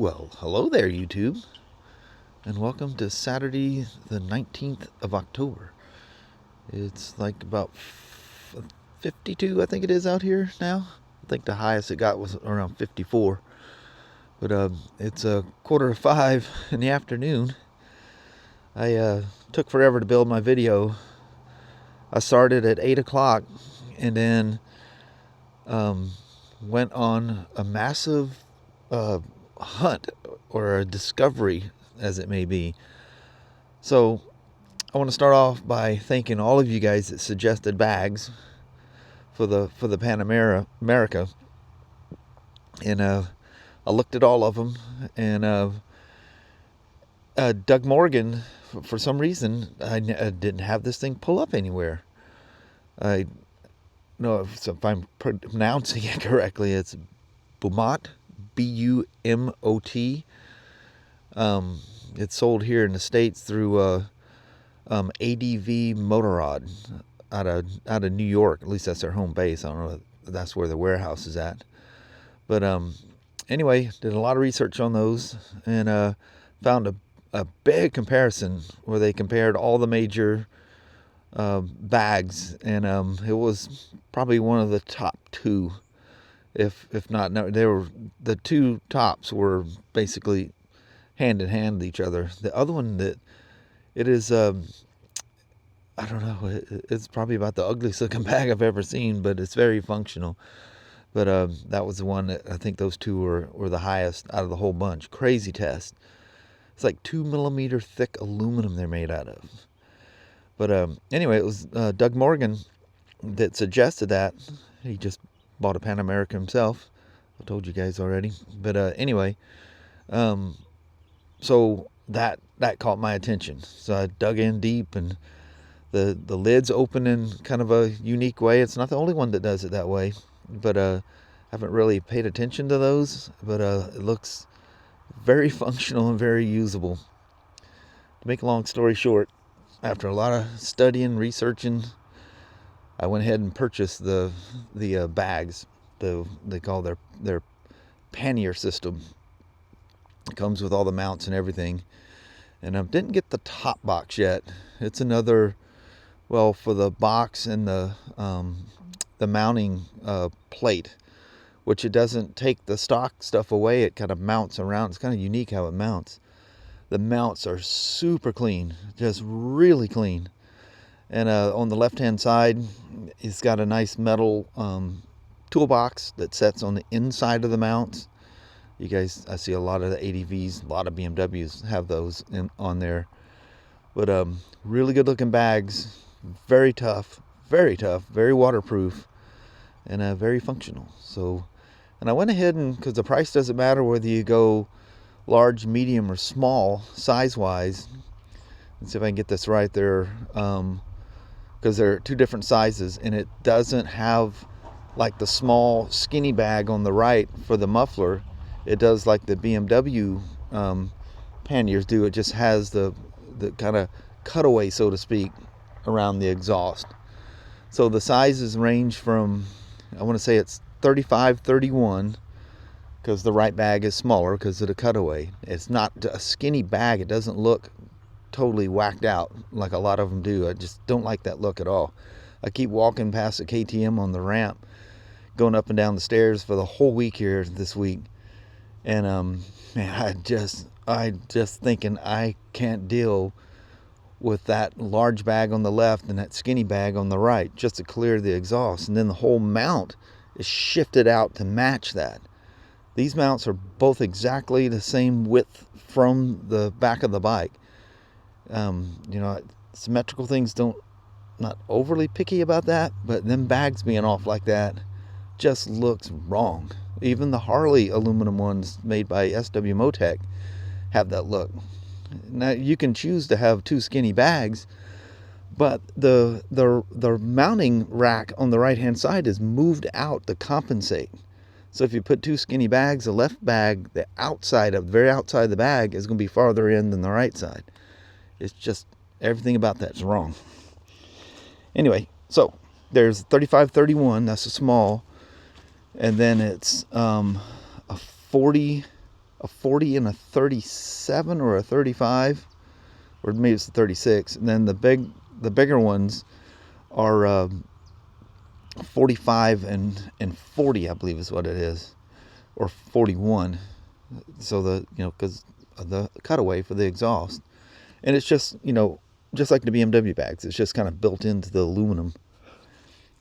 Well, hello there, YouTube, and welcome to Saturday, the 19th of October. It's like about 52, I think it is, out here now. I think the highest it got was around 54. But it's a 4:45 in the afternoon. I took forever to build my video. I started at 8 o'clock and then went on a massive hunt or a discovery, as it may be. So I want to start off by thanking all of you guys that suggested bags for the America, and I looked at all of them, and Doug Morgan, for some reason, I didn't have this thing pull up anywhere. I know if I'm pronouncing it correctly. It's BUMOT, BUMOT. It's sold here in the States through ADV Motorrad out of New York. At least that's their home base. I don't know if that's where the warehouse is at. But anyway, did a lot of research on those and found a big comparison where they compared all the major bags, and it was probably one of the top two, if not, no, they were, the two tops were basically hand in hand with each other. The other one, that it is I don't know, it's probably about the ugliest looking bag I've ever seen, but it's very functional. But that was the one that I think those two were the highest out of the whole bunch. Crazy test. It's like 2mm thick aluminum they're made out of. But anyway, it was Doug Morgan that suggested that. He just bought a Pan America himself. I told you guys already. But anyway, so that caught my attention. So I dug in deep, and the lid's open in kind of a unique way. It's not the only one that does it that way, but I haven't really paid attention to those. But it looks very functional and very usable. To make a long story short, after a lot of studying, researching, I went ahead and purchased the bags. They call their Pannier system. It comes with all the mounts and everything. And I didn't get the top box yet. It's another, well, for the box and the mounting plate, which it doesn't take the stock stuff away. It kind of mounts around. It's kind of unique how it mounts. The mounts are super clean, just really clean. And on the left-hand side, it's got a nice metal toolbox that sets on the inside of the mounts. You guys, I see a lot of the ADVs, a lot of BMWs have those on there. But really good-looking bags, very tough, very waterproof, and very functional. So, and I went ahead and, because the price doesn't matter whether you go large, medium, or small size-wise. Let's see if I can get this right there, because they're two different sizes, and it doesn't have like the small skinny bag on the right for the muffler. It does like the BMW panniers do. It just has the kind of cutaway, so to speak, around the exhaust. So the sizes range from, I want to say it's 35, 31, because the right bag is smaller because of the cutaway. It's not a skinny bag. It doesn't look totally whacked out like a lot of them do. I just don't like that look at all. I keep walking past the KTM on the ramp, going up and down the stairs for the whole week here this week. And man, I just thinking I can't deal with that large bag on the left and that skinny bag on the right just to clear the exhaust. And then the whole mount is shifted out to match that. These mounts are both exactly the same width from the back of the bike. You know, symmetrical things not overly picky about that, but them bags being off like that just looks wrong. Even the Harley aluminum ones made by SW Motec have that look. Now you can choose to have two skinny bags, but the mounting rack on the right hand side is moved out to compensate. So if you put two skinny bags, the left bag, the very outside of the bag is going to be farther in than the right side. It's just, everything about that's wrong. Anyway, so there's 35-31, that's a small. And then it's a 40 a 40 and a 37 or a 35, or maybe it's a 36. And then the bigger ones are 45 and 40, I believe is what it is, or 41. So because of the cutaway for the exhaust, and it's just just like the BMW bags, it's just kind of built into the aluminum,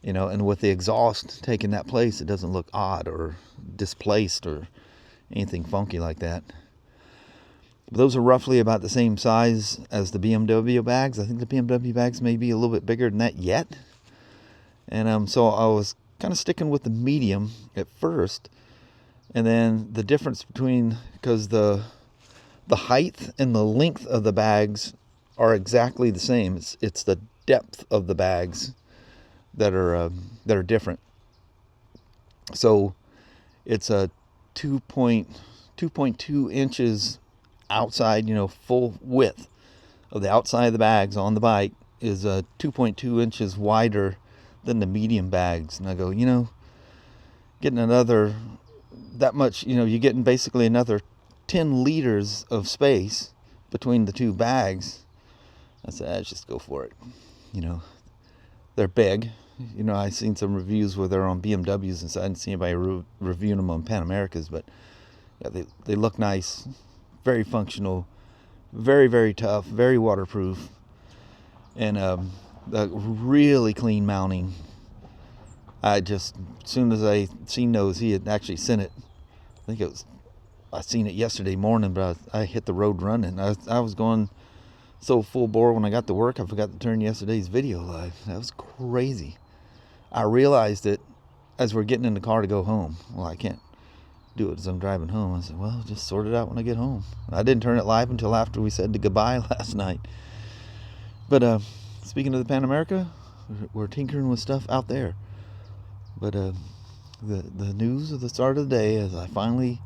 and with the exhaust taking that place, it doesn't look odd or displaced or anything funky like that. But those are roughly about the same size as the BMW bags. I think the BMW bags may be a little bit bigger than that yet. And so I was kind of sticking with the medium at first. And then the difference between, because the height and the length of the bags are exactly the same. It's the depth of the bags that are different. So it's a 2.2 inches outside, full width of the outside of the bags on the bike is 2.2 inches wider than the medium bags. And I go, getting another that much, you're getting basically another 10 liters of space between the two bags. I said, let's just go for it. They're big. I've seen some reviews where they're on BMWs and so I didn't see anybody reviewing them on Pan Americas, but yeah, they look nice, very functional, very, very tough, very waterproof, and really clean mounting. As soon as I seen those, he had actually sent it. I seen it yesterday morning, but I hit the road running. I was going so full bore when I got to work, I forgot to turn yesterday's video live. That was crazy. I realized it as we're getting in the car to go home. Well, I can't do it as I'm driving home. I said, well, just sort it out when I get home. I didn't turn it live until after we said goodbye last night. But speaking of the Pan America, we're tinkering with stuff out there. But the news of the start of the day is I finally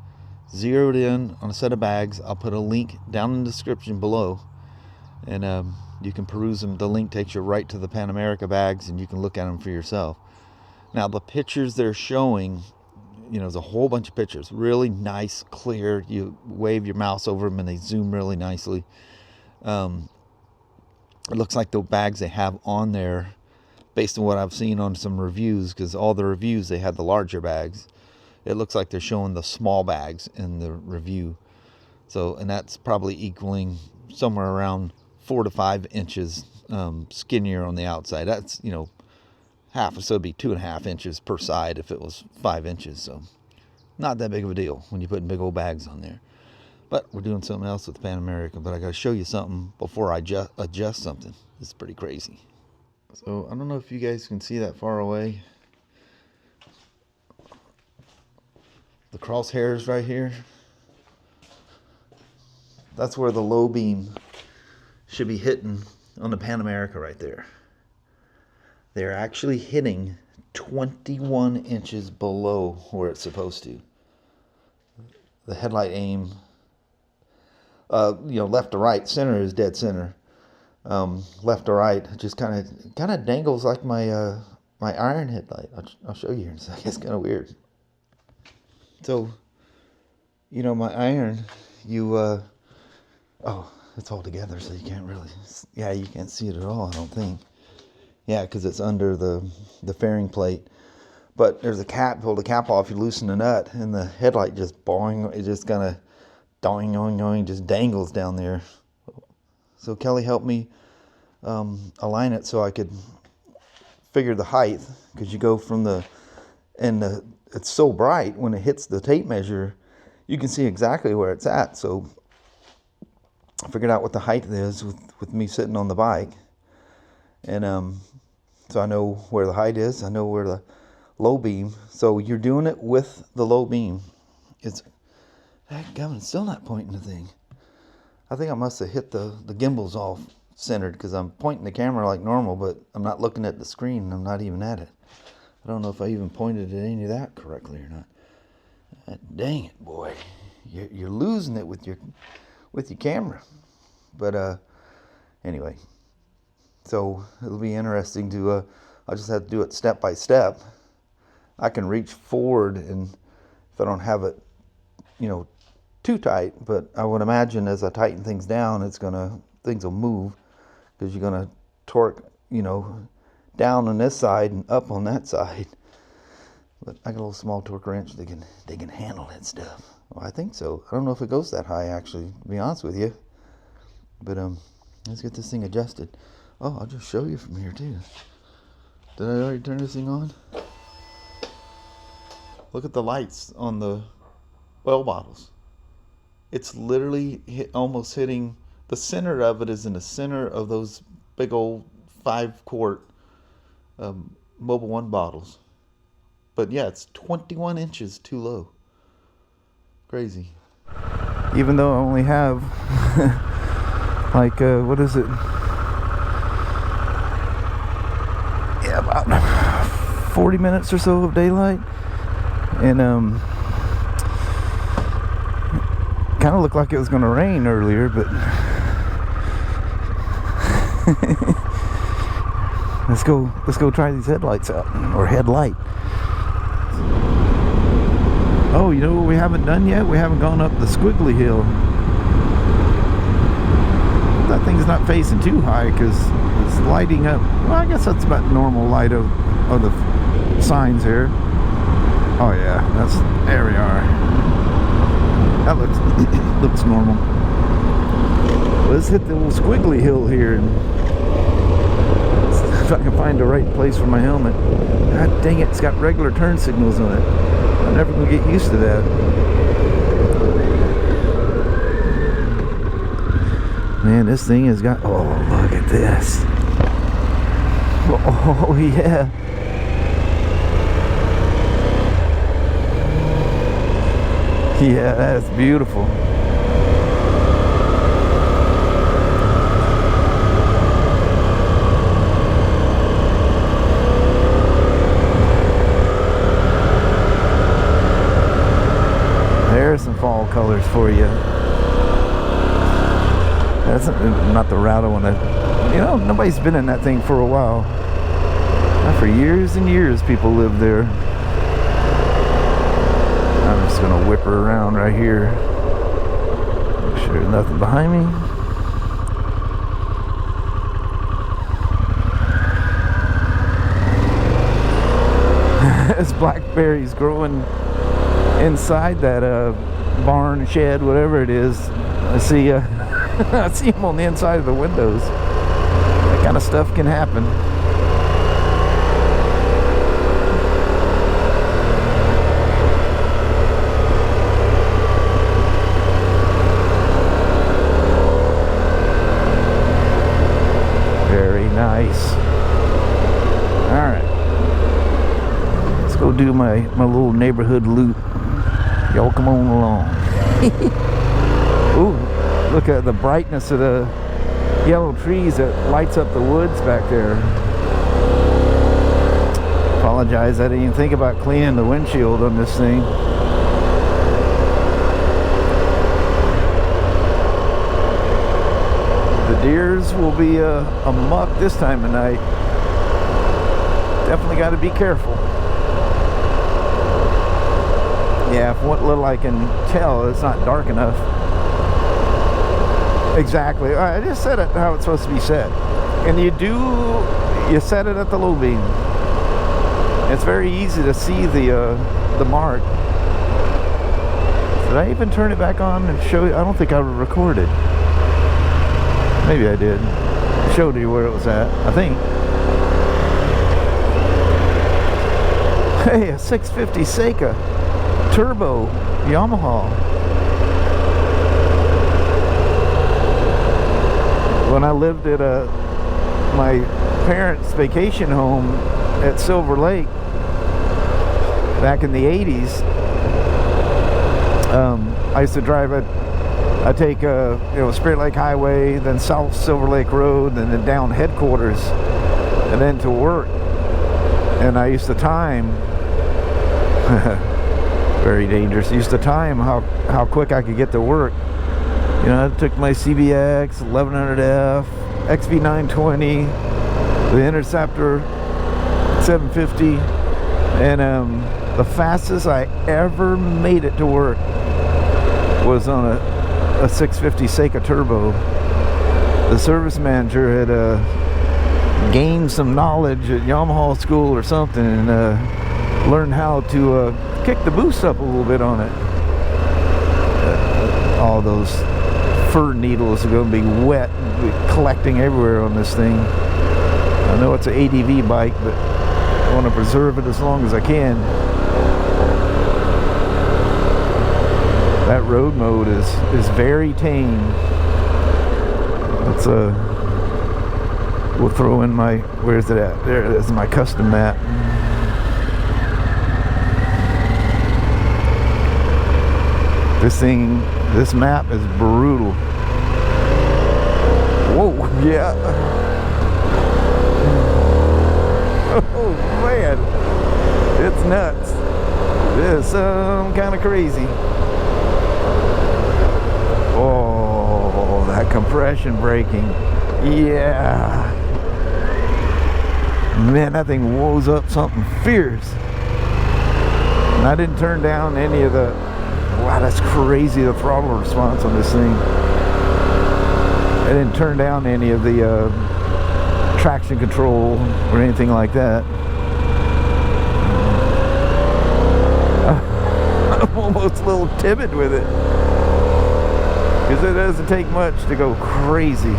zeroed in on a set of bags. I'll put a link down in the description below, and you can peruse them. The link takes you right to the Pan America bags, and you can look at them for yourself. Now, the pictures they're showing, there's a whole bunch of pictures, really nice, clear. You wave your mouse over them, and they zoom really nicely. It looks like the bags they have on there, based on what I've seen on some reviews, because all the reviews, they had the larger bags. It looks like they're showing the small bags in the review. So, and that's probably equaling somewhere around 4 to 5 inches skinnier on the outside. That's, half, so it'd be 2.5 inches per side if it was 5 inches. So not that big of a deal when you put big old bags on there. But we're doing something else with the Pan America. But I got to show you something before I adjust something. It's pretty crazy. So I don't know if you guys can see that far away. The crosshairs right here. That's where the low beam should be hitting on the Pan America right there. They're actually hitting 21 inches below where it's supposed to. The headlight aim, left to right. Center is dead center. Left to right, just kind of dangles like my my iron headlight. I'll show you in a second. It's kind of weird. So, my iron, it's all together, so you can't really, you can't see it at all, I don't think. Yeah, because it's under the fairing plate. But there's a cap, pull the cap off, you loosen the nut, and the headlight just boing, it just kind of doing, just dangles down there. So Kelly helped me align it so I could figure the height, because you go from it's so bright when it hits the tape measure, you can see exactly where it's at. So I figured out what the height is with me sitting on the bike, and so I know where the height is, I know where the low beam. So you're doing it with the low beam. It's still not pointing the thing. I think I must have hit the gimbals off centered, because I'm pointing the camera like normal, but I'm not looking at the screen. I'm not even at it. I don't know if I even pointed at any of that correctly or not. Dang it, boy! You're losing it with your camera. But anyway, so it'll be interesting to. I'll just have to do it step by step. I can reach forward, and if I don't have it, too tight, but I would imagine as I tighten things down, things will move, because you're gonna torque, you know, down on this side and up on that side. But I got a little small torque wrench. They can handle that stuff. Well, I think so. I don't know if it goes that high, actually, to be honest with you. But let's get this thing adjusted. Oh, I'll just show you from here too. Did I already turn this thing on? Look at the lights on the oil bottles. It's literally almost hitting, the center of it is in the center of those big old 5-quart Mobil 1 bottles. But yeah, it's 21 inches too low. Crazy. Even though I only have like what is it? Yeah, about 40 minutes or so of daylight, and kind of looked like it was going to rain earlier, but let's go try these headlights out, or headlight. Oh, you know what we haven't done yet? We haven't gone up the squiggly hill. That thing's not facing too high because it's lighting up. Well, I guess that's about normal light of the signs here. Oh yeah, there we are. That looks normal. Let's hit the little squiggly hill here and see if I can find the right place for my helmet. God dang it, it's got regular turn signals on it. I'm never gonna get used to that. Man, this thing has got, oh, look at this. Oh yeah. Yeah, that's beautiful. There's some fall colors for you. That's not the route I want to, you know, nobody's been in that thing for a while. Not for years and years people live there. I'm just gonna whip her around right here. Make sure there's nothing behind me. There's blackberries growing inside that barn, shed, whatever it is. I see I see them on the inside of the windows. That kind of stuff can happen. Very nice. Alright. Let's go do my little neighborhood loot. Y'all come on along. Ooh. Look at the brightness of the yellow trees that lights up the woods back there. Apologize, I didn't even think about cleaning the windshield on this thing. The deers will be amuck this time of night. Definitely got to be careful. Yeah, from what little I can tell, it's not dark enough. Exactly. I just said it how it's supposed to be said. And you set it at the low beam. It's very easy to see the mark. Did I even turn it back on and show you? I don't think I recorded. Maybe I did. I showed you where it was at, I think. Hey, a 650 Seika Turbo Yamaha. When I lived at my parents' vacation home at Silver Lake back in the 80s, I used to drive I take Spirit Lake Highway, then South Silver Lake Road, and then down headquarters, and then to work. And I used to time, very dangerous. I used to time how quick I could get to work. You know, I took my CBX 1100F, XV920, the Interceptor 750, and the fastest I ever made it to work was on a 650 Seika Turbo. The service manager had gained some knowledge at Yamaha school or something, and learned how to kick the boost up a little bit on it. All those fir needles are going to be wet and be collecting everywhere on this thing. I know it's an ADV bike, but I want to preserve it as long as I can. That road mode is very tame. Let's we'll throw in my, where's it at? There it is, my custom map. This map is brutal. Whoa, yeah. Oh man, it's nuts. This kind of crazy. Oh, that compression braking. Yeah. Man, that thing woes up something fierce. And I didn't turn down any of the, wow, that's crazy, the throttle response on this thing. I didn't turn down any of the traction control or anything like that. I'm almost a little timid with it, because it doesn't take much to go crazy.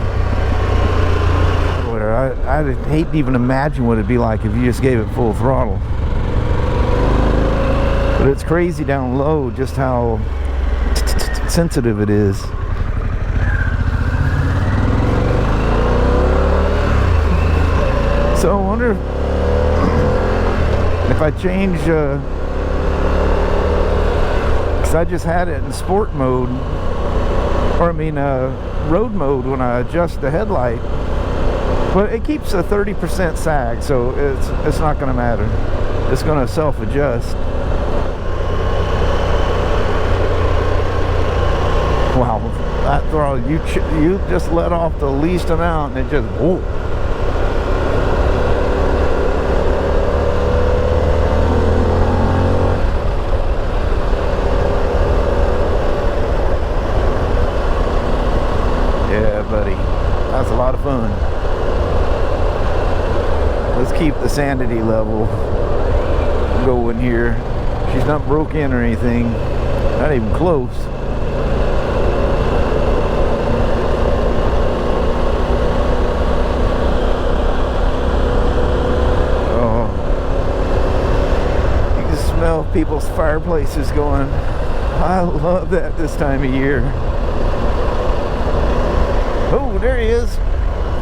I hate to even imagine what it'd be like if you just gave it full throttle. But it's crazy down low just how sensitive it is. So I wonder if I change, because I just had it in sport mode, or I mean road mode when I adjust the headlight. But it keeps a 30% sag, so it's not going to matter. It's going to self-adjust. Wow, that throttle, you just let off the least amount and it just, whoa. Yeah, buddy, that's a lot of fun. Let's keep the sanity level going here. She's not broke in or anything, not even close. Oh, you can smell people's fireplaces going. I love that this time of year. Oh, there he is,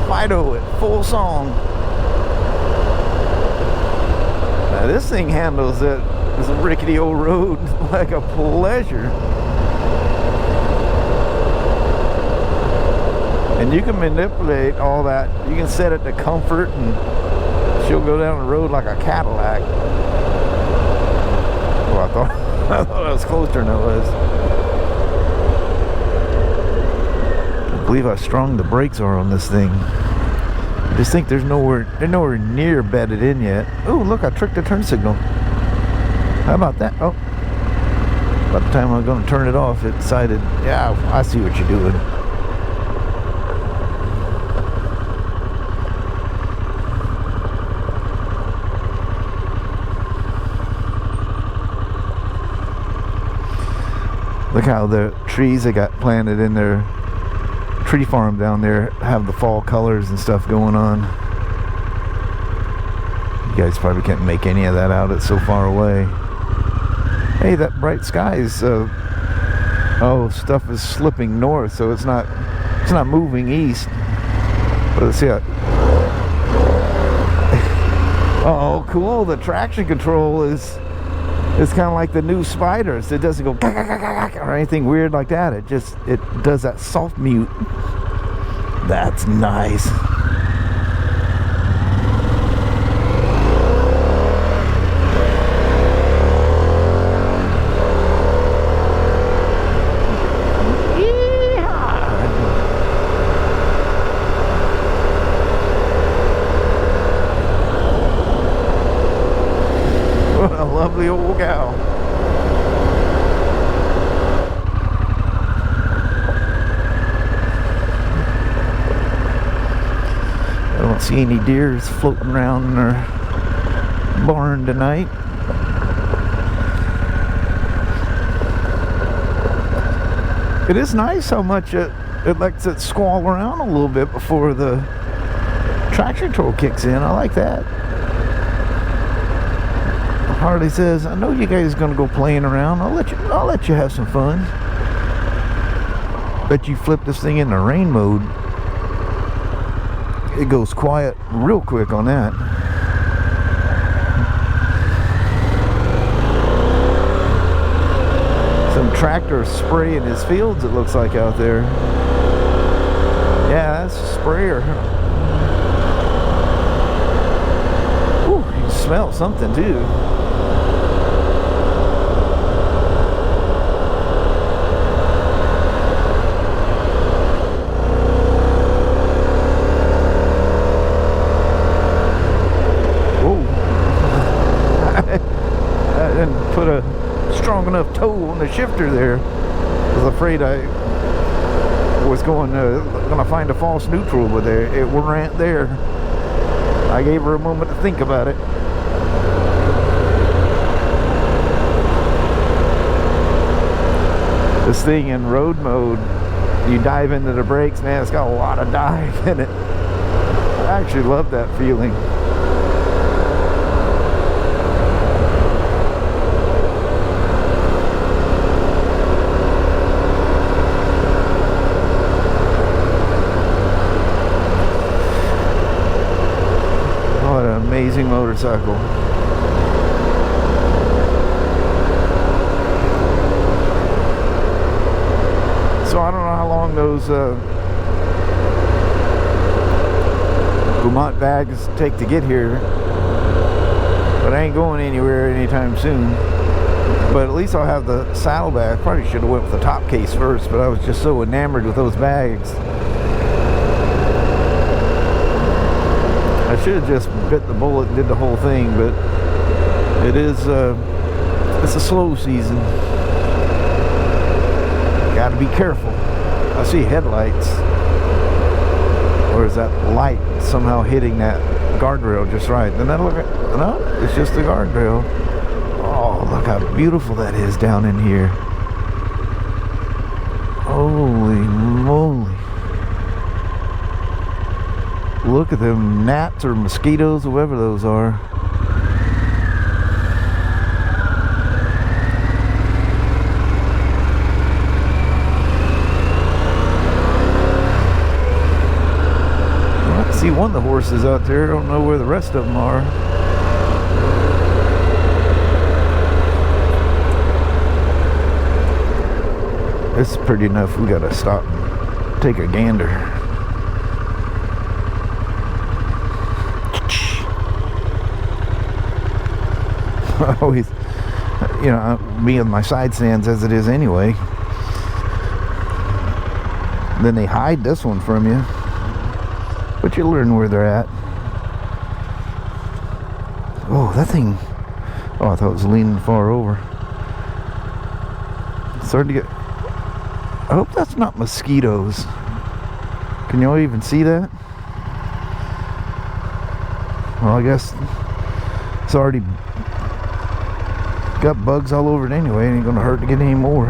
Fido at full song. Now this thing handles it, this rickety old road, like a pleasure. And you can manipulate all that. You can set it to comfort, and she'll go down the road like a Cadillac. Well, I thought I was closer than I was. I believe how strong the brakes are on this thing. I just think they're nowhere near bedded in yet. Oh, look, I tricked the turn signal. How about that? Oh, about the time I was going to turn it off, it decided, yeah, I see what you're doing. Look how the trees they got planted in their tree farm down there have the fall colors and stuff going on. You guys probably can't make any of that out, it's so far away. Hey, that bright sky is oh, stuff is slipping north, so it's not moving east. But let's see how, oh cool, the traction control is kind of like the new Spyders. It doesn't go or anything weird like that. It does that soft mute. That's nice. What a lovely old gal. don't see any deers floating around in our barn tonight. It is nice how much it lets it squall around a little bit before the traction control kicks in. I like that. Harley says, I know you guys are gonna go playing around. I'll let you have some fun. Bet you flip this thing into rain mode, it goes quiet real quick on that. Some tractor spraying his fields, it looks like, out there. Yeah, that's a sprayer. Ooh, you can smell something too. I didn't put a strong enough toe on the shifter there. I was afraid I was gonna find a false neutral, but it weren't there. I gave her a moment to think about it. This thing in road mode, you dive into the brakes, man, it's got a lot of dive in it. I actually love that feeling. Amazing motorcycle. So I don't know how long those BUMOT bags take to get here, but I ain't going anywhere anytime soon. But at least I'll have the saddlebag. Probably should have went with the top case first, but I was just so enamored with those bags. I should have just bit the bullet and did the whole thing, but it is it's a slow season. Gotta be careful. I see headlights, or is that light somehow hitting that guardrail just right? Then I look at, no, it's just the guardrail. Oh, look how beautiful that is down in here. Holy moly. Look at them gnats or mosquitoes, whoever those are. Well, I see one of the horses out there. I don't know where the rest of them are. This is pretty enough. We gotta stop and take a gander. Always, you know, me and my side stands as it is anyway. Then they hide this one from you, but you learn where they're at. Oh, that thing. Oh, I thought it was leaning far over. It's starting to get. I hope that's not mosquitoes. Can y'all even see that? Well, I guess it's already got bugs all over it anyway. It ain't gonna hurt to get any more.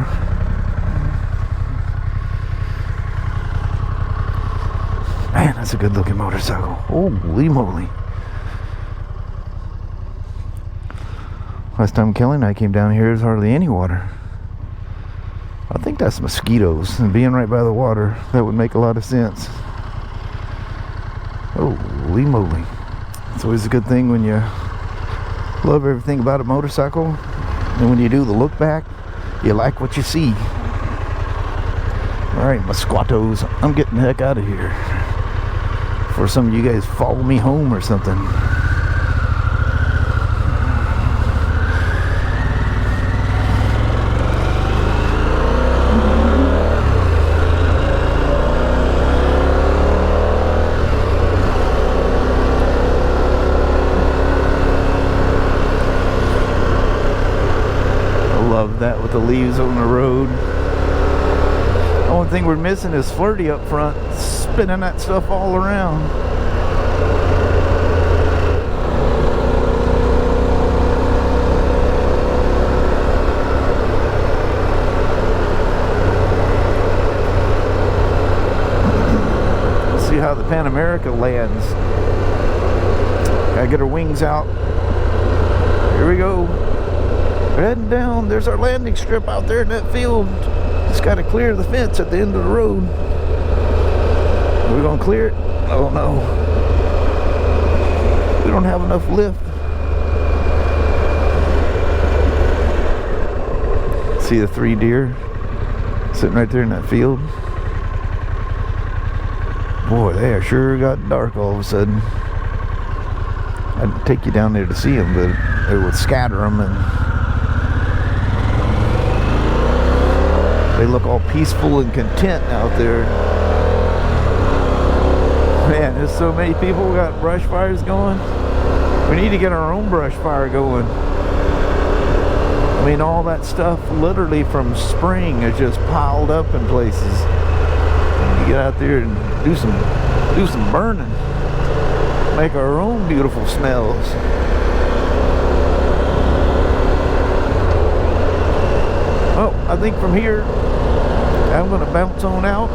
Man, that's a good looking motorcycle. Holy moly. Last time Kelly and I came down here, there's hardly any water. I think that's mosquitoes, and being right by the water, that would make a lot of sense. Holy moly. It's always a good thing when you love everything about a motorcycle, and when you do the look back, you like what you see. Alright, my squattos, I'm getting the heck out of here before some of you guys follow me home or something. Love that with the leaves on the road. The only thing we're missing is Flirty up front, spinning that stuff all around. how the Pan America lands. Gotta get our wings out. Here we go. We're heading down. There's our landing strip out there in that field. Just gotta clear the fence at the end of the road. Are we gonna clear it? Oh no. We don't have enough lift. See the 3 deer sitting right there in that field. Boy, they are sure got dark all of a sudden. I'd take you down there to see them, but it would scatter them, and they look all peaceful and content out there. Man, there's so many people who got brush fires going. We need to get our own brush fire going. I mean, all that stuff literally from spring is just piled up in places. You get out there and do some burning. Make our own beautiful smells. Oh, I think from here I'm gonna bounce on out.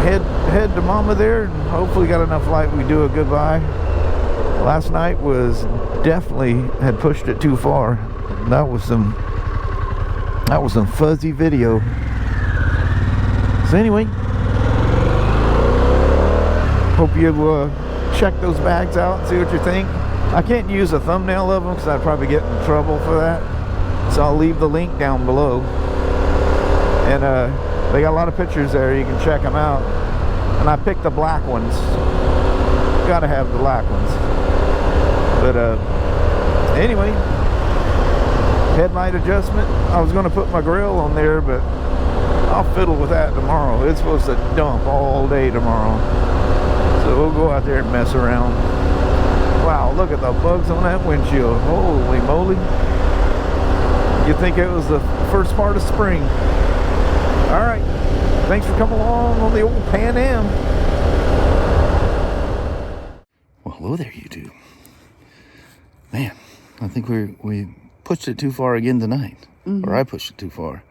Head to Mama there, and hopefully got enough light we do a goodbye. Last night was definitely had pushed it too far. That was some fuzzy video. So anyway, hope you check those bags out and see what you think. I can't use a thumbnail of them because I'd probably get in trouble for that. So I'll leave the link down below. And they got a lot of pictures there. You can check them out. And I picked the black ones. Gotta have the black ones. But anyway, headlight adjustment. I was gonna put my grill on there, but I'll fiddle with that tomorrow. It's supposed to dump all day tomorrow. So we'll go out there and mess around. Wow, look at the bugs on that windshield. Holy moly. You'd think it was the first part of spring. Alright, thanks for coming along on the old Pan Am. Well, hello there, YouTube. Man, I think we pushed it too far again tonight. Or I pushed it too far.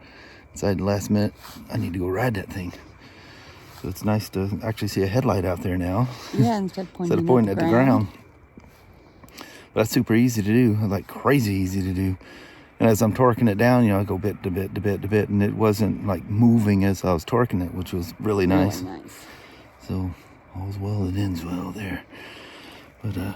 Decided last minute, I need to go ride that thing. So it's nice to actually see a headlight out there now. Yeah, instead of pointing at the ground. But that's super easy to do, like crazy easy to do. And as I'm torquing it down, you know, I go bit to bit to bit to bit, and it wasn't like moving as I was torquing it, which was really nice. Really nice. So all's well that ends well there. But I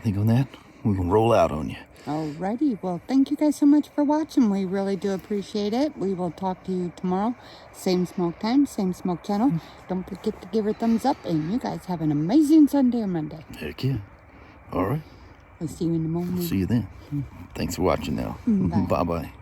think on that, we can roll out on you. Alrighty, well, thank you guys so much for watching. We really do appreciate it. We will talk to you tomorrow. Same smoke time, same smoke channel. Don't forget to give her a thumbs up, and you guys have an amazing Sunday or Monday. Heck yeah. All right. I'll see you in the morning. See you then. Thanks for watching now. Bye-bye.